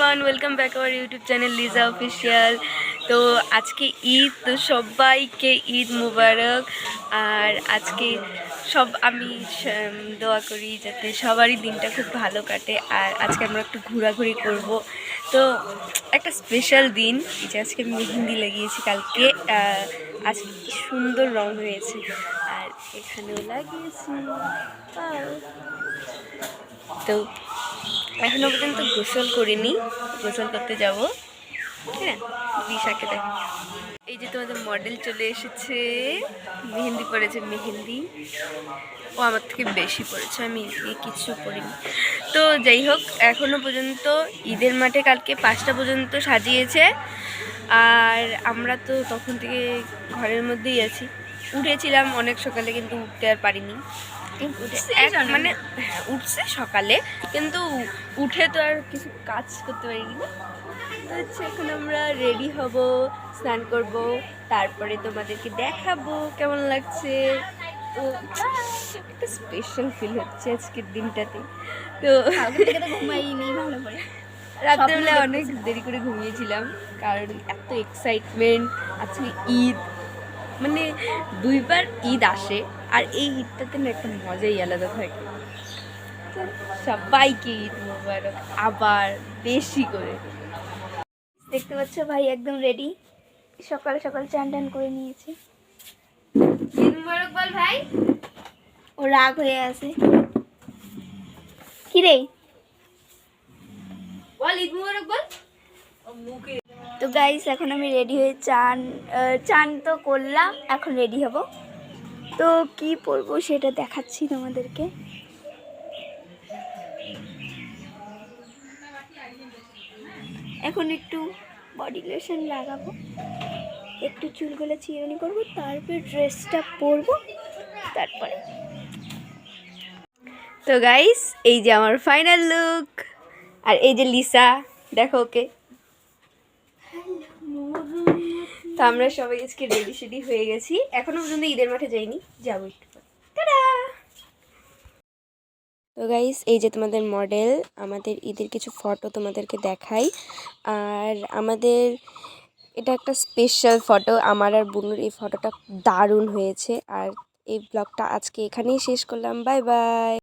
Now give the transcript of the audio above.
Everyone, welcome back our YouTube channel Liza official. তো আজকে ঈদ, তো সবাইকে ঈদ মুবারক। আর আজকে আমি দোয়া করি যাতে সবারই দিনটা খুব ভালো কাটে। আর আজকে আমরা একটু ঘোরাঘুরি করব। তো একটা স্পেশাল দিন, এই যে আজকে মেহেন্দি লাগিয়েছি কালকে। আজকে কি সুন্দর রং হয়েছে, আর এখানেও লাগিয়েছি। তো এখনো পর্যন্ত গোসল করিনি, গোসল করতে যাব। হ্যাঁ, দিশাকে দেখ, এই যে তোমাদের মডেল চলে এসেছে, মেহেন্দি পড়েছে। মেহেন্দি ও আমার থেকে বেশি পড়েছে, আমি কিছু পড়িনি। তো যাই হোক, এখনো পর্যন্ত ঈদের মাঠে কালকে 5টা পর্যন্ত সাজিয়েছে। আর আমরা তো তখন থেকে ঘরের মধ্যেই আছি। উঠেছিলাম অনেক সকালে, কিন্তু উঠতে আর পারিনি। মানে উঠছে সকালে, কিন্তু উঠে তো আর কিছু কাজ করতে পারিনি না। তো হচ্ছে এখন আমরা রেডি হব, স্নান করব, তারপরে তোমাদেরকে দেখাবো কেমন লাগছে। তো একটা স্পেশাল ফিল হচ্ছে আজকের দিনটাতে। তো ঘুমাইনি ভালো করে, রাত্রেবেলা অনেক দেরি করে ঘুমিয়েছিলাম, কারণ এত এক্সাইটমেন্ট। আজকে ঈদ, মানে 2বার ঈদ আসে, আর এই ঈদটাতে না একটা মজাই আলাদা থাকে। সবাইকে ঈদ মুবারক আবার বেশি করে। দেখতে পাচ্ছ ভাই একদম রেডি, সকাল সকাল চান টান করে নিয়েছে। ঈদ মুবারক বল ভাই। ও রাগ হয়ে আছে, কি রে বল ঈদ মুবারক বল। তো গাইস এখন আমি রেডি হয়ে চান তো করলাম, এখন রেডি হব। তো কি পরবো সেটা দেখাচ্ছি তোমাদেরকে। এখন একটু বডি লোশন লাগাবো, একটু চুলগুলো চিরুনি করবো, তারপর ড্রেসটা পরবো। তারপরে তো গাইস, এই যে আমার ফাইনাল লুক। আর এই যে লিসা, দেখো ওকে। তো আমরা সবাই আজকে রেডি সেডি হয়ে গেছি, এখনো পর্যন্ত ঈদের মাঠে যাইনি, যাবো একটু পর। টাটা। তো গাইস, এই যে তোমাদের মডেল, আমাদের ঈদের কিছু ফটো তোমাদেরকে দেখাই। আর আমাদের এটা একটা স্পেশাল ফটো, আমার আর বুনুর এই ফটোটা দারুণ হয়েছে। আর এই ব্লগটা আজকে এখানেই শেষ করলাম, বাই বাই।